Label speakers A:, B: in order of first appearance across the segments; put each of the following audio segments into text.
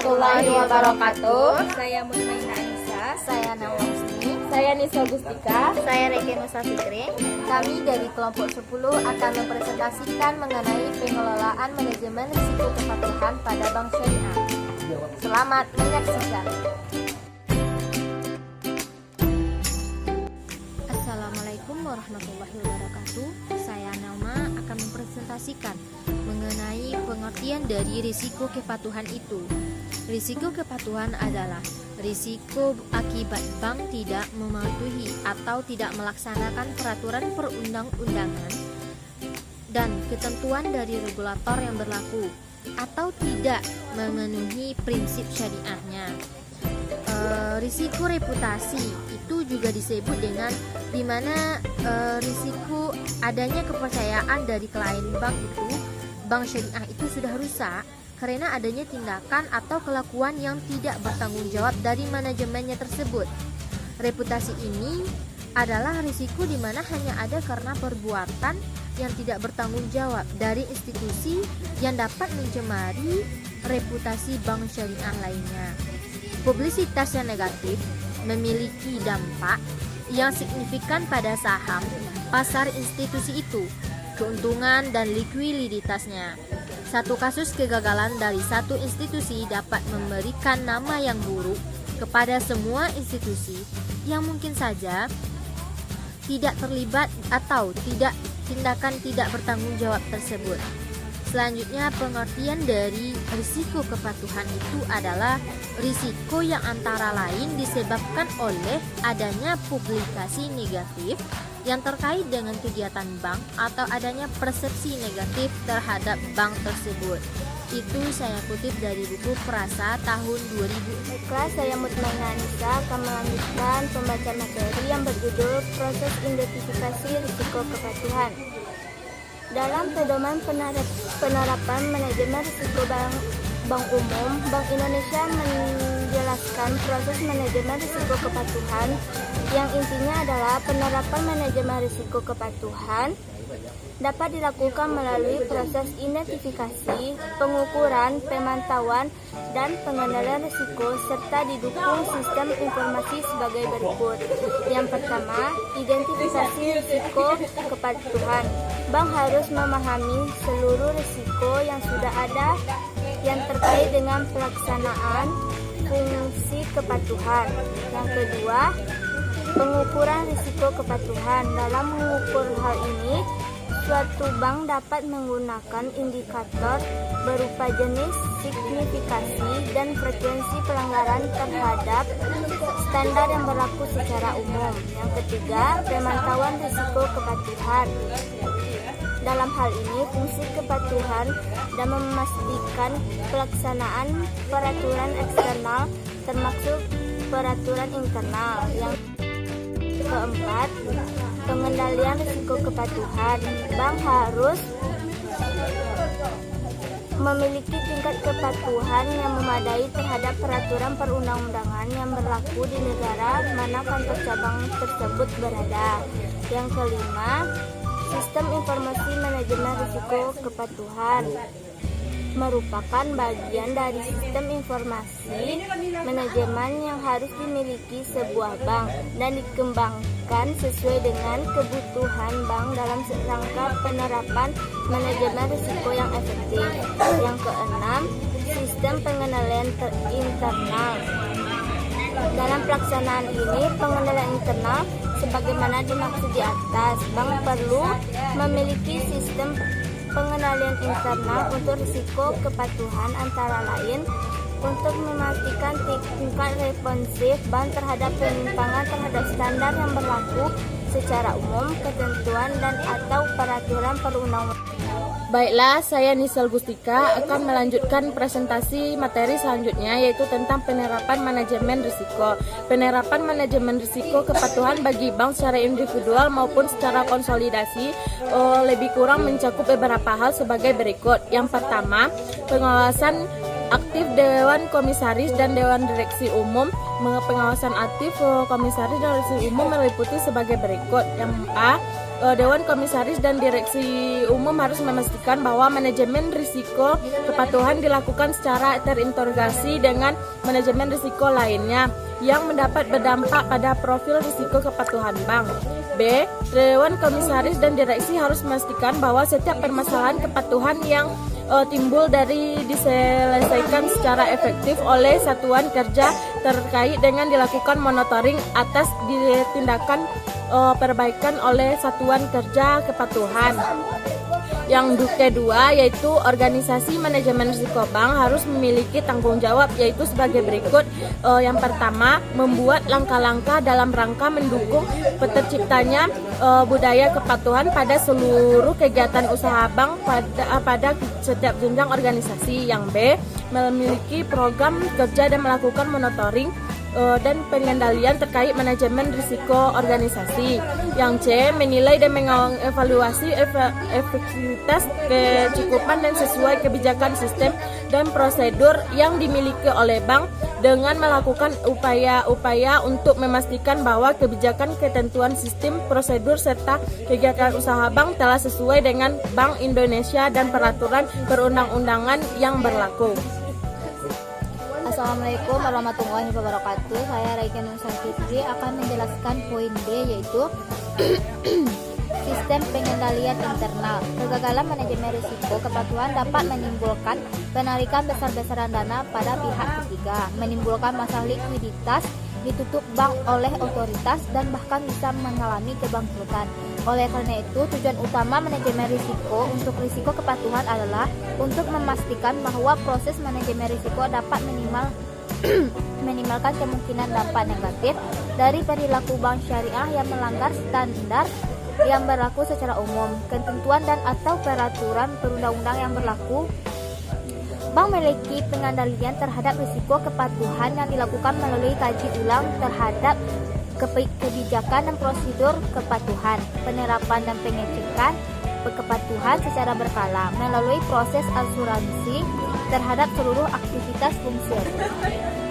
A: warahmatullahi wabarakatuh.
B: Saya Mutmainah Anissa.
C: Saya Nawa Husni.
A: Saya Nisa Gustika.
C: Saya Reke Nusa Fikri. Kami dari kelompok 10 akan mempresentasikan mengenai pengelolaan manajemen risiko kepatuhan pada bank syariah. Selamat menyaksikan. Assalamualaikum warahmatullahi wabarakatuh. Saya Nauma akan mempresentasikan mengenai pengertian dari risiko kepatuhan itu. Risiko kepatuhan adalah risiko akibat bank tidak mematuhi atau tidak melaksanakan peraturan perundang-undangan dan ketentuan dari regulator yang berlaku atau tidak memenuhi prinsip syariahnya. Risiko reputasi itu juga disebut dengan dimana risiko adanya kepercayaan dari klien bank itu, bank syariah itu sudah rusak karena adanya tindakan atau kelakuan yang tidak bertanggung jawab dari manajemennya tersebut. Reputasi ini adalah risiko di mana hanya ada karena perbuatan yang tidak bertanggung jawab dari institusi yang dapat mencemari reputasi bank syariah lainnya. Publisitas yang negatif memiliki dampak yang signifikan pada saham pasar institusi itu, keuntungan dan likuiditasnya. Satu kasus kegagalan dari satu institusi dapat memberikan nama yang buruk kepada semua institusi yang mungkin saja tidak terlibat atau tindakan tidak bertanggung jawab tersebut. Selanjutnya, pengertian dari risiko kepatuhan itu adalah risiko yang antara lain disebabkan oleh adanya publikasi negatif yang terkait dengan kegiatan bank atau adanya persepsi negatif terhadap bank tersebut. Itu saya kutip dari buku Prasa tahun 2000. Baiklah, saya Mutmainah Anissa akan melanjutkan pembacaan materi yang berjudul Proses Identifikasi Risiko Kepatuhan. Dalam pedoman penerapan manajemen risiko bank umum, Bank Indonesia menjelaskan proses manajemen risiko kepatuhan yang intinya adalah penerapan manajemen risiko kepatuhan dapat dilakukan melalui proses identifikasi, pengukuran, pemantauan, dan pengendalian risiko serta didukung sistem informasi sebagai berikut. Yang pertama, identifikasi risiko kepatuhan. Bank harus memahami seluruh risiko yang sudah ada yang terkait dengan pelaksanaan fungsi kepatuhan. Yang kedua, pengukuran risiko kepatuhan. Dalam mengukur hal ini, suatu bank dapat menggunakan indikator berupa jenis, signifikasi, dan frekuensi pelanggaran terhadap standar yang berlaku secara umum. Yang ketiga, pemantauan risiko kepatuhan. Dalam hal ini, fungsi kepatuhan dan memastikan pelaksanaan peraturan eksternal termasuk peraturan internal. Yang keempat, pengendalian risiko kepatuhan. Bank harus memiliki tingkat kepatuhan yang memadai terhadap peraturan perundang-undangan yang berlaku di negara mana kantor cabang tersebut berada. Yang kelima, sistem informasi manajemen risiko kepatuhan merupakan bagian dari sistem informasi manajemen yang harus dimiliki sebuah bank dan dikembangkan sesuai dengan kebutuhan bank dalam rangka penerapan manajemen risiko yang efektif. Yang keenam, sistem pengendalian internal. Dalam pelaksanaan ini, pengendalian internal sebagaimana dimaksud di atas, bank perlu memiliki sistem pengendalian internal untuk risiko kepatuhan antara lain untuk memastikan tingkat responsif bank terhadap penyimpangan terhadap standar yang berlaku secara umum, ketentuan dan atau peraturan perundang-undangan.
A: Baiklah, saya Nisa Gustika akan melanjutkan presentasi materi selanjutnya, yaitu tentang penerapan manajemen risiko. Penerapan manajemen risiko kepatuhan bagi bank secara individual maupun secara konsolidasi lebih kurang mencakup beberapa hal sebagai berikut. Yang pertama, pengawasan aktif Dewan Komisaris dan Dewan Direksi Umum. Pengawasan aktif Komisaris dan Direksi Umum meliputi sebagai berikut. Yang A, Dewan Komisaris dan Direksi Umum harus memastikan bahwa manajemen risiko kepatuhan dilakukan secara terintegrasi dengan manajemen risiko lainnya yang mendapat berdampak pada profil risiko kepatuhan bank. B. Dewan Komisaris dan Direksi harus memastikan bahwa setiap permasalahan kepatuhan yang timbul dari diselesaikan secara efektif oleh satuan kerja terkait dengan dilakukan monitoring atas tindakan perbaikan oleh satuan kerja kepatuhan. Yang kedua yaitu organisasi manajemen risiko bank harus memiliki tanggung jawab, yaitu sebagai berikut. Yang pertama, membuat langkah-langkah dalam rangka mendukung terciptanya budaya kepatuhan pada seluruh kegiatan usaha bank pada setiap jenjang organisasi. Yang B, memiliki program kerja dan melakukan monitoring dan pengendalian terkait manajemen risiko organisasi. Yang C, menilai dan mengevaluasi efektivitas, kecukupan dan sesuai kebijakan sistem dan prosedur yang dimiliki oleh bank dengan melakukan upaya-upaya untuk memastikan bahwa kebijakan, ketentuan sistem, prosedur serta kegiatan usaha bank telah sesuai dengan Bank Indonesia dan peraturan perundang-undangan yang berlaku.
B: Assalamualaikum warahmatullahi wabarakatuh. Saya Raika Nursa Fitri akan menjelaskan poin D, yaitu sistem pengendalian internal. Kegagalan manajemen risiko kepatuhan dapat menimbulkan penarikan besar-besaran dana pada pihak ketiga, menimbulkan masalah likuiditas, ditutup bank oleh otoritas, dan bahkan bisa mengalami kebangkrutan. Oleh karena itu, tujuan utama manajemen risiko untuk risiko kepatuhan adalah untuk memastikan bahwa proses manajemen risiko dapat minimalkan kemungkinan dampak negatif dari perilaku bank syariah yang melanggar standar yang berlaku secara umum, ketentuan dan atau peraturan perundang-undang yang berlaku. Bank memiliki pengendalian terhadap risiko kepatuhan yang dilakukan melalui kaji ulang terhadap kebijakan dan prosedur kepatuhan, penerapan dan pengecekan kepatuhan secara berkala melalui proses asuransi terhadap seluruh aktivitas fungsi.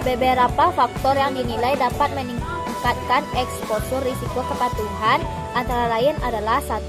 B: Beberapa faktor yang dinilai dapat meningkatkan eksposur risiko kepatuhan antara lain adalah: 1.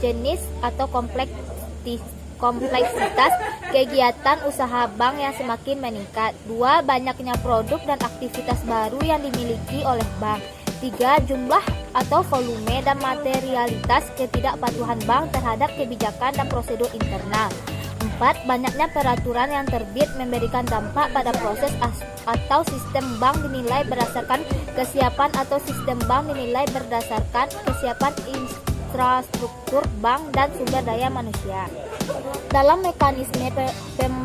B: Jenis atau kompleksitas kegiatan usaha bank yang semakin meningkat. 2. Banyaknya produk dan aktivitas baru yang dimiliki oleh bank. 3. Jumlah atau volume dan materialitas ketidakpatuhan bank terhadap kebijakan dan prosedur internal. 4. Banyaknya peraturan yang terbit memberikan dampak pada proses atau sistem bank dinilai berdasarkan kesiapan, atau sistem bank dinilai berdasarkan kesiapan infrastruktur bank dan sumber daya manusia. Dalam mekanisme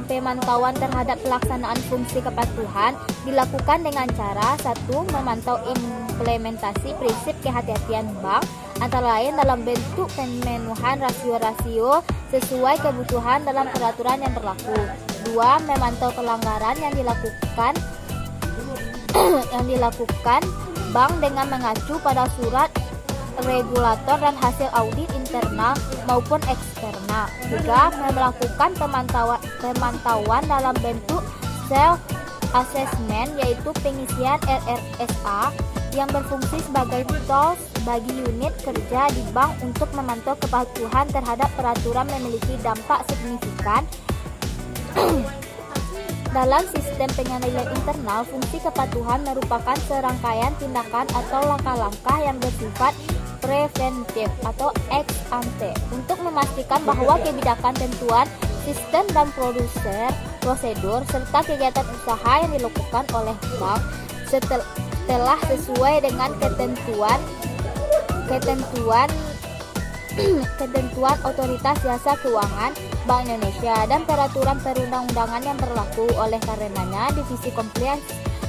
B: pemantauan terhadap pelaksanaan fungsi kepatuhan dilakukan dengan cara: 1. Memantau implementasi prinsip kehati-hatian bank, antara lain dalam bentuk pemenuhan rasio-rasio sesuai kebutuhan dalam peraturan yang berlaku. 2. Memantau pelanggaran yang dilakukan bank dengan mengacu pada surat regulator dan hasil audit internal maupun eksternal. 3. Melakukan pemantauan dalam bentuk self assessment, yaitu pengisian RRSA yang berfungsi sebagai tools bagi unit kerja di bank untuk memantau kepatuhan terhadap peraturan memiliki dampak signifikan. Dalam sistem pengendalian internal, fungsi kepatuhan merupakan serangkaian tindakan atau langkah-langkah yang bersifat preventif atau ex ante untuk memastikan bahwa kebijakan, tentuan, sistem dan prosedur serta kegiatan usaha yang dilakukan oleh bank telah sesuai dengan ketentuan Otoritas Jasa Keuangan Bank Indonesia dan peraturan perundang-undangan yang berlaku. Oleh karenanya, Divisi Compliance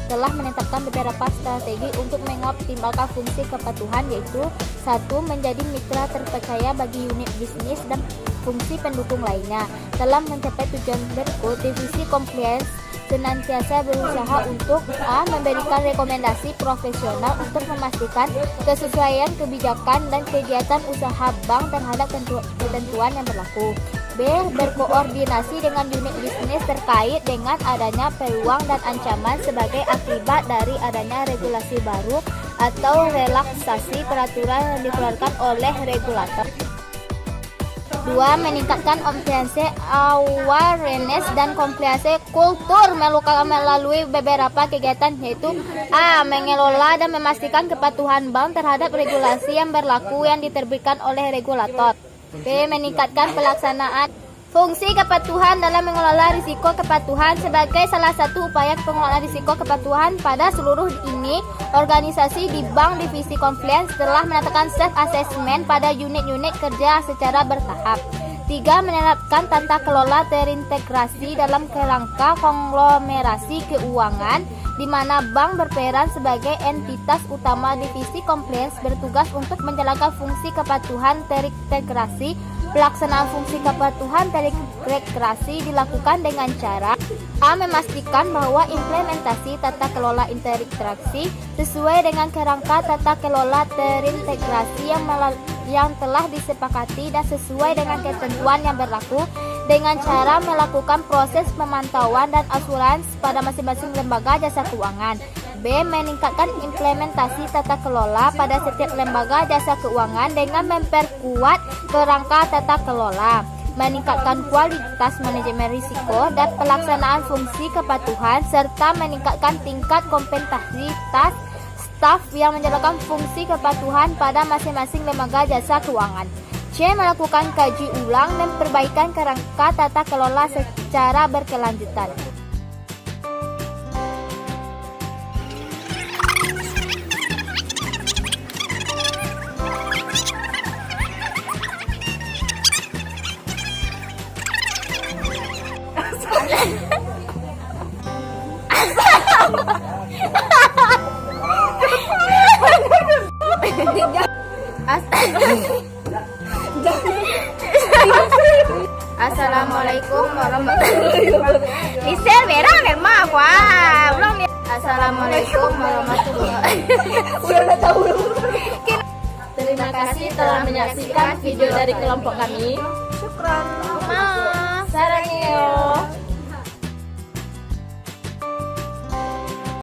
B: telah menetapkan beberapa strategi untuk mengoptimalkan fungsi kepatuhan, yaitu: 1. Menjadi mitra terpercaya bagi unit bisnis dan fungsi pendukung lainnya. Dalam mencapai tujuan berikut, Divisi Compliance senantiasa berusaha untuk: A. Memberikan rekomendasi profesional untuk memastikan kesesuaian kebijakan dan kegiatan usaha bank terhadap ketentuan yang berlaku. B. Berkoordinasi dengan unit bisnis terkait dengan adanya peluang dan ancaman sebagai akibat dari adanya regulasi baru atau relaksasi peraturan yang dikeluarkan oleh regulator. 2. Meningkatkan komprehensi awareness dan komprehensi kultur melalui beberapa kegiatan, yaitu A. Mengelola dan memastikan kepatuhan bank terhadap regulasi yang berlaku yang diterbitkan oleh regulator. B. Meningkatkan pelaksanaan fungsi kepatuhan dalam mengelola risiko kepatuhan. Sebagai salah satu upaya pengelolaan risiko kepatuhan pada seluruh ini, organisasi di bank divisi compliance telah menetapkan self assessment pada unit-unit kerja secara bertahap. 3. Menerapkan tata kelola terintegrasi dalam kerangka konglomerasi keuangan, di mana bank berperan sebagai entitas utama divisi compliance bertugas untuk menjalankan fungsi kepatuhan terintegrasi. Pelaksanaan fungsi kepatuhan terintegrasi dilakukan dengan cara A. Memastikan bahwa implementasi tata kelola terintegrasi sesuai dengan kerangka tata kelola terintegrasi yang telah disepakati dan sesuai dengan ketentuan yang berlaku, dengan cara melakukan proses pemantauan dan asuransi pada masing-masing lembaga jasa keuangan. B. Meningkatkan implementasi tata kelola pada setiap lembaga jasa keuangan dengan memperkuat kerangka tata kelola, meningkatkan kualitas manajemen risiko dan pelaksanaan fungsi kepatuhan, serta meningkatkan tingkat kompetitivitas staf yang menjalankan fungsi kepatuhan pada masing-masing lembaga jasa keuangan. C. Melakukan kaji ulang dan perbaikan kerangka tata kelola secara berkelanjutan. Assalamualaikum warahmatullahi wabarakatuh. Lisel berang emang apa? Ulang nih. Assalamualaikum warahmatullahi wabarakatuh.
A: Terima kasih telah menyaksikan video dari kelompok kami.
B: Mau.